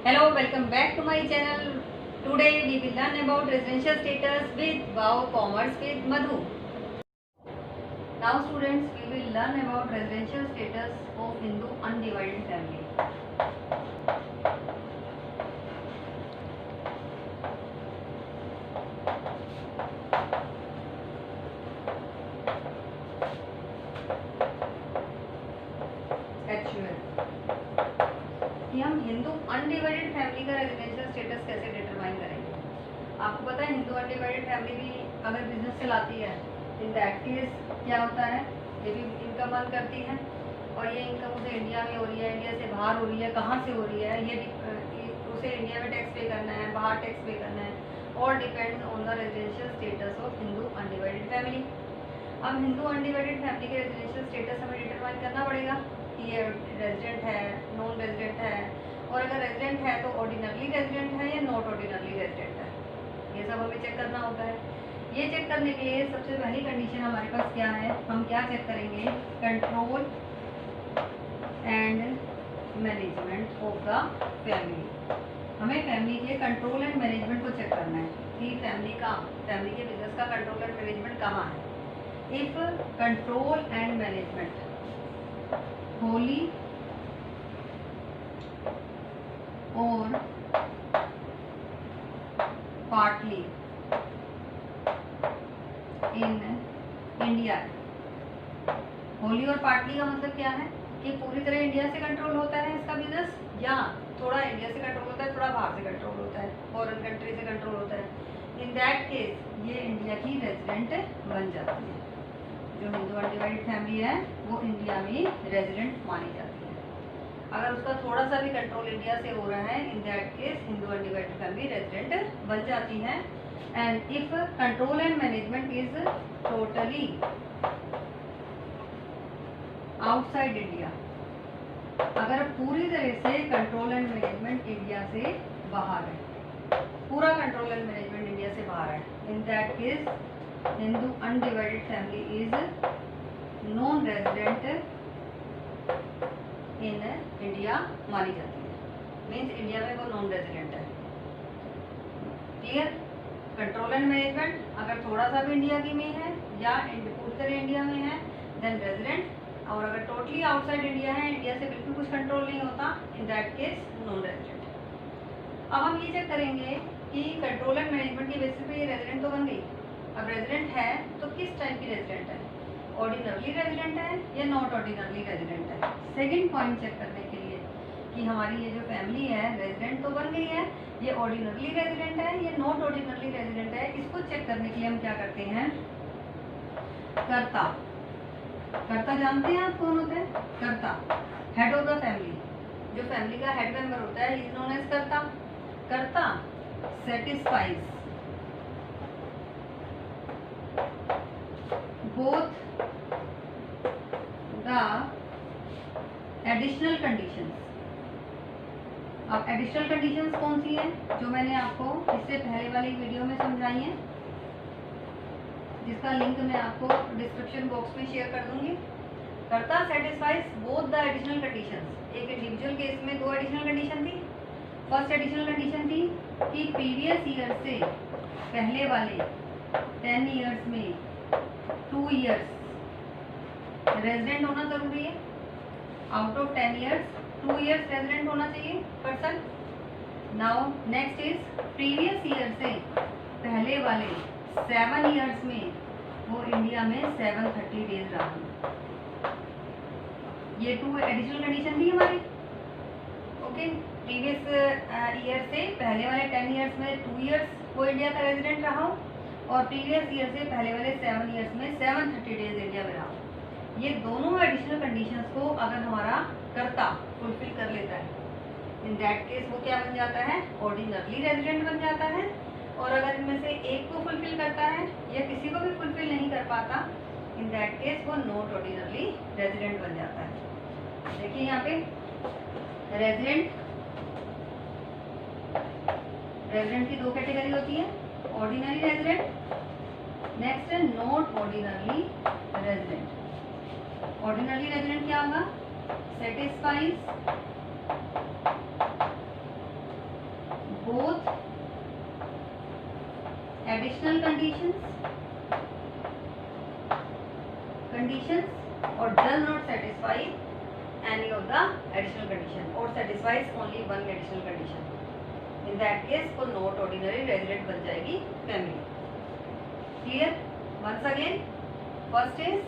Hello, welcome back to my channel. Today we will learn about residential status with Wow Commerce with Madhu. Now students, we will learn about residential status of Hindu undivided family. Actual कि हम Hindu undivided family का residential status कैसे determine करेंगे। आपको पता है Hindu undivided family भी अगर बिजनेस चलाती है, इन दैट केस क्या होता है, ये भी इनकम अर्न करती है और ये इनकम उसे इंडिया में हो रही है, इंडिया से बाहर हो रही है, कहाँ से हो रही है, ये उसे इंडिया में टैक्स पे करना है, बाहर टैक्स पे करना है, और depends on the residential status of Hindu undivided family. अब हिंदू अनडिवाइडेड फैमिली के रेजिडेंशियल स्टेटस हमें डिटरमाइन करना पड़ेगा कि ये रेजिडेंट है, नॉन रेजिडेंट है, और अगर रेजिडेंट है तो ऑर्डिनरली रेजिडेंट है या नॉट ऑर्डिनरली रेजिडेंट है, ये सब हमें चेक करना होता है। ये चेक करने के लिए सबसे पहली कंडीशन हमारे पास क्या है, हम क्या चेक करेंगे, control and management of the family. हमें फैमिली के कंट्रोल एंड मैनेजमेंट को चेक करना है कि फैमिली के बिजनेस का कंट्रोल एंड मैनेजमेंट कहाँ है। If control and management wholly or partly in India। Holi or partly का मतलब क्या है कि पूरी तरह इंडिया से कंट्रोल होता है इसका बिजनेस, या थोड़ा इंडिया से कंट्रोल होता है, थोड़ा बाहर से कंट्रोल होता है, फॉरेन कंट्री से कंट्रोल होता है। इन दैट केस ये इंडिया की रेजिडेंट बन जाती है। जो हिंदू अनडिवाइडेड फैमिली है वो इंडिया में रेजिडेंट मानी जाती है। अगर उसका थोड़ा सा भी कंट्रोल इंडिया से हो रहा है, इन that case Hindu undivided family resident बन जाती है। And if control and management is totally outside India, अगर पूरी तरह से कंट्रोल एंड मैनेजमेंट इंडिया से बाहर है, पूरा कंट्रोल एंड मैनेजमेंट इंडिया से बाहर है, इन that case Hindu undivided family is non resident in India मानी जाती है। मीन्स इंडिया में वो नॉन रेजिडेंट है। क्लियर? कंट्रोल एंड मैनेजमेंट अगर थोड़ा सा भी इंडिया की में है या पूरी तरह इंडिया में है देन रेजिडेंट, और अगर टोटली आउटसाइड इंडिया है, इंडिया से बिल्कुल कुछ कंट्रोल नहीं होता, इन दैट केस नॉन रेजिडेंट। अब हम ये चेक करेंगे कि कंट्रोल एंड मैनेजमेंट की बेसिस पे ये रेजिडेंट तो बन गई। अब रेजिडेंट है तो किस टाइप की रेजिडेंट है, ऑर्डिनरली रेजिडेंट है या नॉट ऑर्डिनरली रेजिडेंट है। सेकंड पॉइंट चेक करने के लिए कि हमारी ये जो फैमिली है रेजिडेंट तो बन गई है, ये ऑर्डिनरली रेजिडेंट है या नॉट ऑर्डिनरली रेजिडेंट है, इसको चेक करने के लिए हम क्या करते हैं, कर्ता। कर्ता जानते हैं आप कौन होता है? कर्ता, हेड ऑफ द फैमिली, जो फैमिली का हेड मेंबर होता है इज नोन एज कर्ता। कर्ता satisfies both the additional conditions। अब एडिशनल कंडीशंस कौन सी हैं, जो मैंने आपको इससे पहले वाली वीडियो में समझाई हैं, जिसका लिंक मैं आपको डिस्क्रिप्शन बॉक्स में शेयर कर दूंगी। कर्ता satisfies both the additional conditions. एक इंडिविजुअल केस में दो एडिशनल कंडीशन थी। फर्स्ट एडिशनल कंडीशन थी कि प्रीवियस ईयर से पहले वाले 10 ईयर्स में 2 ईयर्स रेजिडेंट होना जरूरी है। Out of 10 years 2 years resident होना चाहिए person. Now next is previous year से पहले वाले 7 ईयर्स में वो इंडिया में 730 डेज रहा। ये 2 एडिशनल कंडीशन थी हमारी। ओके, प्रीवियस ईयर से पहले वाले 10 ईयर्स में 2 ईयर्स वो इंडिया का रेजिडेंट रहा हो, और प्रीवियस ईयर से पहले वाले 7 ईयर्स में 730 डेज इंडिया में रहा। ये दोनों एडिशनल कंडीशंस को अगर हमारा कर्ता फुलफिल कर लेता है, इन दैट केस वो क्या बन जाता है, ऑर्डिनरली रेजिडेंट बन जाता है। और अगर इनमें से एक को फुलफिल करता है या किसी को भी फुलफिल नहीं कर पाता, इन दैट केस वो नॉट ऑर्डिनरली रेजिडेंट बन जाता है। देखिए यहाँ पे रेजिडेंट की 2 कैटेगरी होती है, ऑर्डिनरी रेजिडेंट, नेक्स्ट है not ordinarily resident. Ordinary resident क्या होगा, satisfies both additional conditions or does not satisfy any of the additional condition or satisfies only one additional condition. In that case वो not ordinary resident बन जाएगी family. Clear? Once again, first is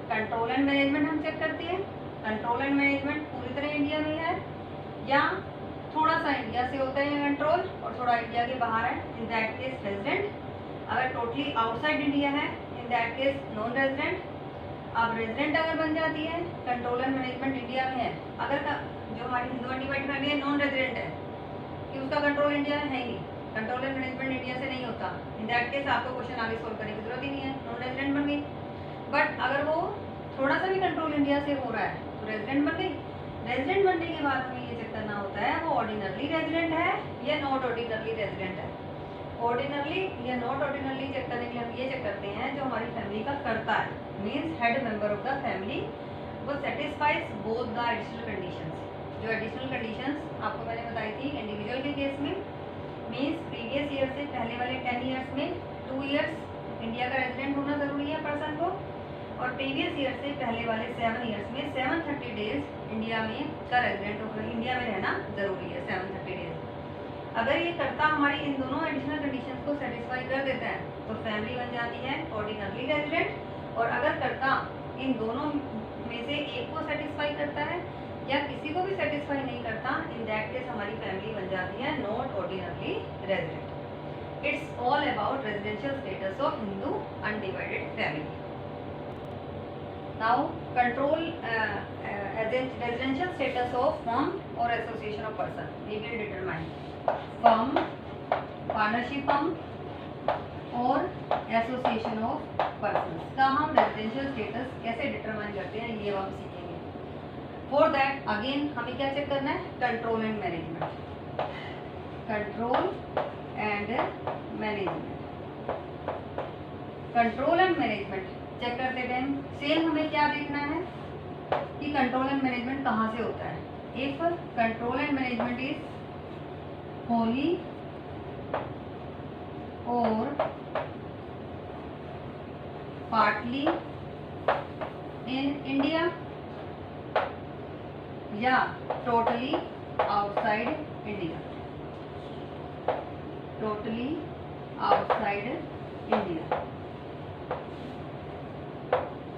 control and management हम check करते हैं. Control and management पूरी तरह India में है या थोड़ा सा इंडिया से होता है कंट्रोल और थोड़ा इंडिया के बाहर है. इन दैट केस रेजिडेंट. अगर टोटली आउटसाइड इंडिया है इन दैट केस नॉन रेजिडेंट. अब रेजिडेंट अगर बन जाती है कंट्रोल एंड मैनेजमेंट इंडिया में है, अगर जो हमारी हिंदू अनडिवाइडेड फैमिली है नॉन रेजिडेंट है कि उसका कंट्रोल इंडिया में है ही नहीं, कंट्रोल एंड मैनेजमेंट इंडिया से नहीं होता, इन दैट केस आपको क्वेश्चन आगे सोल्व करने की जरूरत ही नहीं है, नॉन रेजिडेंट बन गई. बट अगर वो थोड़ा सा भी कंट्रोल इंडिया से हो रहा है तो रेजिडेंट बन गई. रेजिडेंट बनने के बाद हमें ये चेक करना होता है वो ऑर्डिनरली रेजिडेंट है या नॉट ऑर्डिनरली रेजिडेंट है. ऑर्डिनरली या नॉट ऑर्डिनरली चेक करने के लिए हम ये चेक करते हैं जो हमारी फैमिली का करता है, means head member of the family, वो satisfies both the additional conditions. जो एडिशनल कंडीशंस आपको मैंने बताई थी इंडिविजुअल के केस में, मीन्स प्रीवियस ईयर से पहले वाले 10 ईयर्स में 2 ईयर्स इंडिया का रेजिडेंट होना ज़रूरी है पर्सन को, और प्रीवियस ईयर से पहले वाले 7 ईयर्स में 730 डेज इंडिया में का रेजिडेंट होकर इंडिया में रहना ज़रूरी है. 730 डेज. अगर ये करता हमारी इन दोनों एडिशनल कंडीशंस को सेटिस्फाई कर देता है तो फैमिली बन जाती है ऑर्डिनरली रेजिडेंट. और अगर करता इन दोनों में से एक को सेटिस्फाई करता है या किसी को भी सेटिस्फाई नहीं करता, इन दैट केस हमारी फैमिली बन जाती है not ordinarily resident. It's all about residential status of Hindu undivided family. Now control residential status of firm और association of person we will determine. Firm, partnership firm और association of person का हम residential status कैसे determine करते हैं ये हम सीखेंगे. फॉर दैट अगेन हमें क्या चेक करना है, control and management. Control and management. Control and management check करते टाइम सेम हमें क्या देखना है कि कंट्रोल एंड मैनेजमेंट कहाँ से होता है. If control and management is Holi or partly in India या totally outside India. Totally outside India.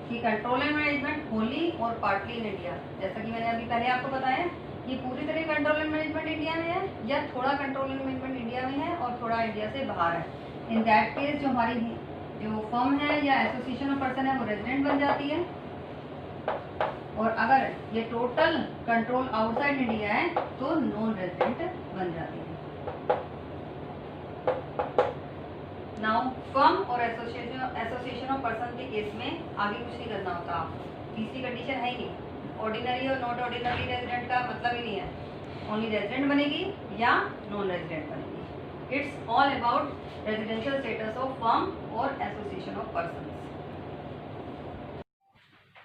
कि control and management Holi or partly in India, जैसा कि मैंने अभी पहले आपको बताया ये पूरी तरह कंट्रोल एंड मैनेजमेंट इंडिया में है या थोड़ा कंट्रोल एंड मैनेजमेंट इंडिया में है और थोड़ा इंडिया से बाहर है. इन दैट केस जो हमारी जो फर्म है या एसोसिएशन ऑफ पर्सन है वो रेजिडेंट बन जाती है. और अगर ये टोटल कंट्रोल आउटसाइड इंडिया है तो नॉन रेजिडेंट बन जाती है. नाउ फर्म और एसोसिएशन ऑफ पर्सन के केस में आगे कुछ नहीं करना होता. तीसरी कंडीशन है ही नहीं. ऑर्डिनरी और नॉट ऑर्डिनरी रेजिडेंट का मतलब ही नहीं है. ओनली रेजिडेंट बनेगी या नॉन रेजिडेंट बनेगी. It's all about residential status of firm और association of person.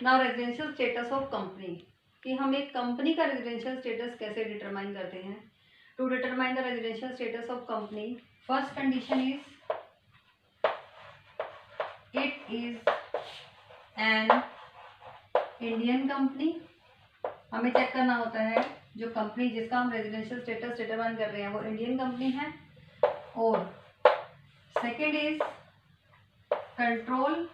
Now residential status of company, कि हम एक कंपनी का रेजिडेंशियल स्टेटस कैसे डिटरमाइन करते हैं. To determine the residential status of company, first condition is it is an Indian company. हमें check करना होता है जो कंपनी जिसका हम रेजिडेंशियल स्टेटस डिटरमाइन कर रहे हैं वो इंडियन कंपनी है. और second is control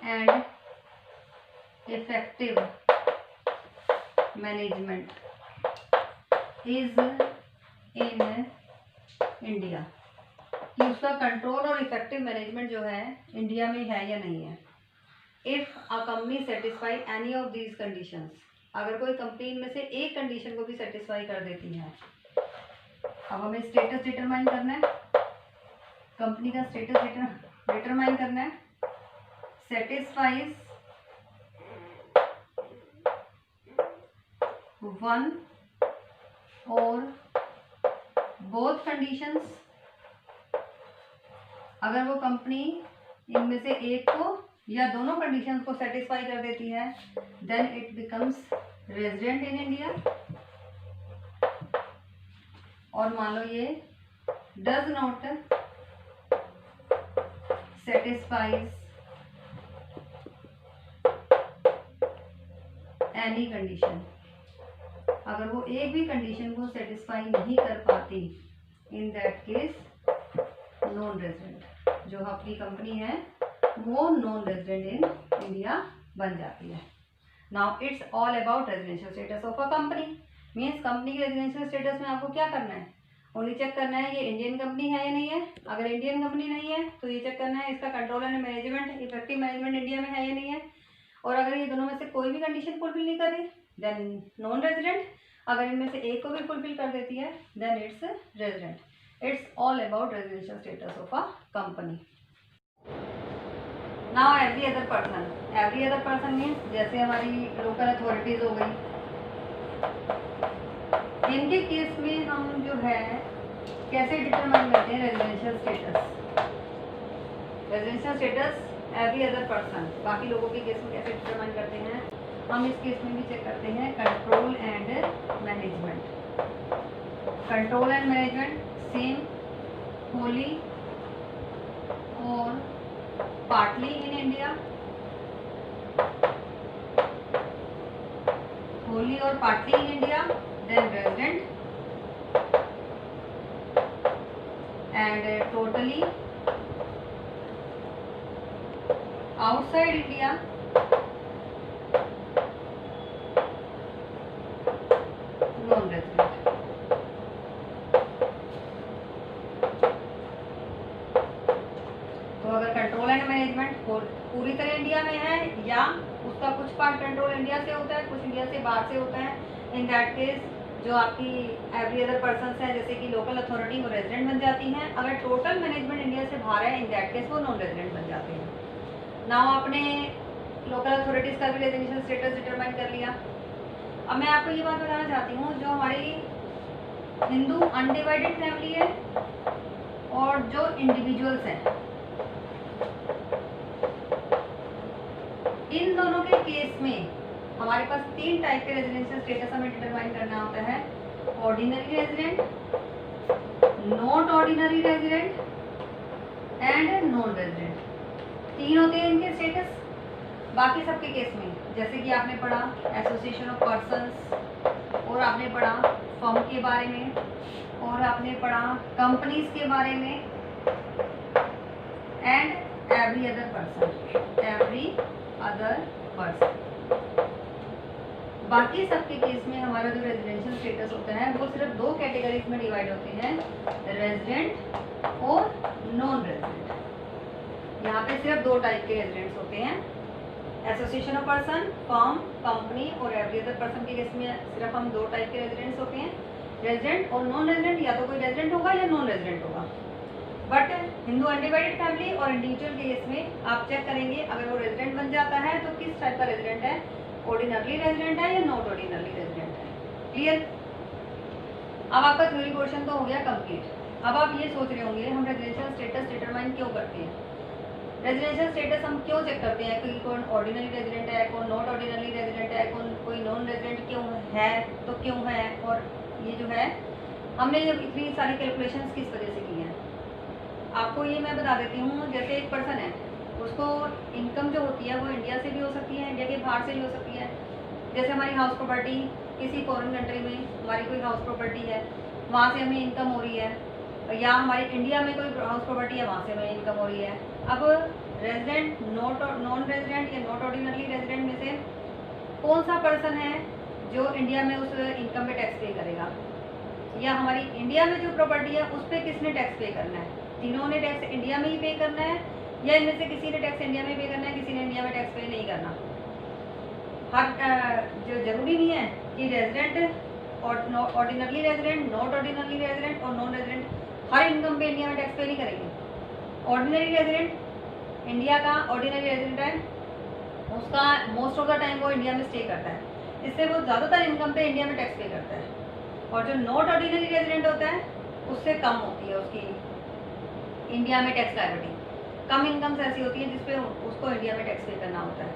and effective management is in India, कि उसका कंट्रोल और इफेक्टिव मैनेजमेंट जो है इंडिया में है या नहीं है. If a company satisfy any of these conditions, अगर कोई कंपनी इनमें से एक कंडीशन को भी सेटिस्फाई कर देती है. अब हमें स्टेटस डिटरमाइन करना है, कंपनी का स्टेटस डिटरमाइन करना है. सेटिस्फाइज वन और बोथ कंडीशंस. अगर वो कंपनी इनमें से एक को या दोनों कंडीशंस को सेटिस्फाई कर देती है then it becomes resident in India. और मान लो ये does not satisfies any condition, अगर वो एक भी कंडीशन को सेटिस्फाई नहीं कर पाती, इन दैट केस नॉन रेजिडेंट, जो आपकी कंपनी है वो नॉन रेजिडेंट इन इंडिया बन जाती है। Now it's all about residential status of a company. Means company के रेजिडेंशियल स्टेटस में आपको क्या करना है, ओनली चेक करना है ये इंडियन कंपनी है या नहीं है। अगर इंडियन कंपनी नहीं है तो ये चेक करना है इसका control and management, effective management India में है या नहीं है। और अगर ये दोनों में से कोई भी कंडीशन फुलफिल नहीं कर रही देन नॉन रेजिडेंट। अगर इनमें से एक को भी फुलफिल कर देती है then it's resident. It's all about residential status of a company. Now every other person, every other person means जैसे हमारी लोकल अथॉरिटीज हो गई, इनके केस में हम जो है कैसे डिटरमाइन करते हैं residential status. Residential status every other person, बाकी लोगों के केस में कैसे डिटरमाइन करते हैं, हम इस केस में भी चेक करते हैं control and management. Control and management same wholly or partly in India, wholly or partly in India, then resident and totally outside India non resident. तो अगर कंट्रोल एंड मैनेजमेंट पूरी तरह इंडिया में है या उसका कुछ पार्ट कंट्रोल इंडिया से होता है, कुछ इंडिया से बाहर से होता है, इन दैट केस जो आपकी एवरी अदर पर्सन्स हैं जैसे कि लोकल अथॉरिटी वो रेजिडेंट बन जाती हैं। अगर टोटल मैनेजमेंट इंडिया से बाहर है इन दैट केस वो नॉन रेजिडेंट बन जाते हैं। नाउ आपने लोकल अथॉरिटीज़ का भी रेजिडेंशियल स्टेटस डिटरमाइन कर लिया। अब मैं आपको ये बात बताना चाहती हूँ, जो हमारी हिंदू अनडिवाइडेड फैमिली है और जो इंडिविजुअल्स हैं, इन दोनों के केस में हमारे पास 3 टाइप के रेजिडेंशियल स्टेटस हमें डिटरमाइन करना होता है। Ordinary resident, not ordinary resident and non resident, 3 होते हैं इनके स्टेटस। बाकी सबके केस में जैसे कि आपने पढ़ा एसोसिएशन ऑफ पर्सन्स, और आपने पढ़ा फर्म के बारे में, और आपने पढ़ा कंपनीज के बारे में, and every other person, every other person. बाकी सबके केस में हमारा जो रेजिडेंशियल स्टेटस होता है वो सिर्फ 2 कैटेगरीज में डिवाइड होते हैं, रेजिडेंट और नॉन रेजिडेंट। यहाँ पे सिर्फ 2 टाइप के रेजिडेंट्स होते हैं, association of person, firm, company, और एवरी अदर पर्सन के केस में सिर्फ हम 2 टाइप के रेजिडेंट्स होते हैं, रेजिडेंट और नॉन रेजिडेंट। या तो कोई रेजिडेंट होगा या नॉन रेजिडेंट होगा। बट हिंदू अनडिवाइडेड फैमिली और इंडिविजुअल के केस में आप चेक करेंगे अगर वो रेजिडेंट बन जाता है तो किस टाइप का रेजिडेंट है, ऑर्डिनरली रेजिडेंट है या नॉट ऑर्डिनरली रेजिडेंट है। क्लियर? अब आपका थ्योरी पोर्शन तो हो गया कंप्लीट। अब आप ये सोच रहे होंगे हम रेजिडेंशियल स्टेटस डिटरमाइन क्यों करते हैं, रेजिडेंशियल स्टेटस हम क्यों चेक करते हैं कि कौन ऑर्डिनरी रेजिडेंट है, कौन नॉट ऑर्डिनरी रेजिडेंट है, कोई नॉन रेजिडेंट क्यों है, तो क्यों है। और ये जो है हमने जब इतनी सारी कैलकुलेशंस किस वजह से की हैं आपको ये मैं बता देती हूँ। जैसे एक पर्सन है उसको इनकम जो होती है वो इंडिया से भी हो सकती है, इंडिया के बाहर से भी हो सकती है। जैसे हमारी हाउस प्रॉपर्टी किसी फॉरेन कंट्री में हमारी कोई हाउस प्रॉपर्टी है, वहाँ से हमें इनकम हो रही है, या हमारी इंडिया में कोई हाउस प्रॉपर्टी है वहाँ से हमें इनकम हो रही है। अब रेजिडेंट, नॉन रेजिडेंट या नॉट ऑर्डिनरी रेजिडेंट में से कौन सा पर्सन है जो इंडिया में उस इनकम पे टैक्स पे करेगा, या हमारी इंडिया में जो प्रॉपर्टी है उस पर किसने टैक्स पे करना है। तीनों ने टैक्स इंडिया में ही पे करना है या इनमें से किसी ने टैक्स इंडिया में पे करना है, किसी ने इंडिया में टैक्स पे नहीं करना। हर जो जरूरी नहीं है कि रेजिडेंट और ordinarily resident, not ordinarily resident और नॉन रेजिडेंट हर इनकम पे इंडिया में टैक्स पे नहीं करेंगे। ऑर्डिनरी रेजिडेंट इंडिया का ऑर्डिनरी रेजिडेंट है, उसका मोस्ट ऑफ द टाइम वो इंडिया में स्टे करता है, इससे वो ज़्यादातर इनकम पे इंडिया में टैक्स पे करता है। और जो नॉट ऑर्डिनरी रेजिडेंट होता है उससे कम होती है उसकी इंडिया में टैक्स लायबिलिटी, कम इनकम्स ऐसी होती है जिसपे उसको इंडिया में टैक्स पे करना होता है।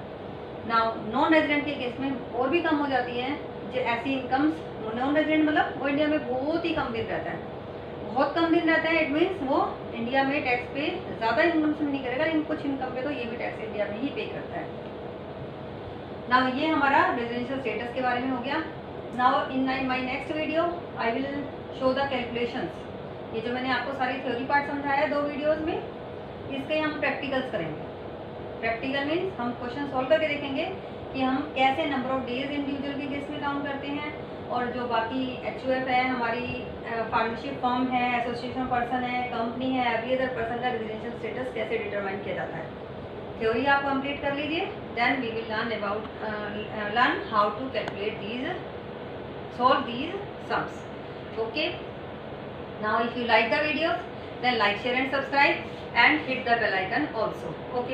नाउ नॉन रेजिडेंट के केस में और भी कम हो जाती है, ऐसी इनकम्स, नॉन रेजिडेंट मतलब वो इंडिया में बहुत ही कम दिन रहता है, बहुत कम दिन रहता है। इट मीन्स वो इंडिया में टैक्स पे ज़्यादा इनकम से नहीं करेगा, लेकिन कुछ इनकम पे तो ये भी टैक्स इंडिया में ही पे करता है। नाउ ये हमारा रेजिडेंशियल स्टेटस के बारे में हो गया। Now in my next video I will show the calculations. ये जो मैंने आपको सारी थ्योरी पार्ट समझाया 2 वीडियोस में, इसके हम प्रैक्टिकल्स करेंगे। प्रैक्टिकल मीन्स हम क्वेश्चन सॉल्व करके देखेंगे कि हम कैसे नंबर ऑफ डेज इंडिविजुअल के केस में काउंट करते हैं, और जो बाकी HUF है, हमारी पार्टनरशिप फर्म है, एसोसिएशन पर्सन है, कंपनी है, एवरी अदर पर्सन का रेजिडेंशियल स्टेटस कैसे डिटरमाइन किया जाता है। थ्योरी आप कंप्लीट कर लीजिए, then we will learn how to calculate these, solve these sums. Okay, now if you like the video, then like, share and subscribe and hit the bell icon also. Okay.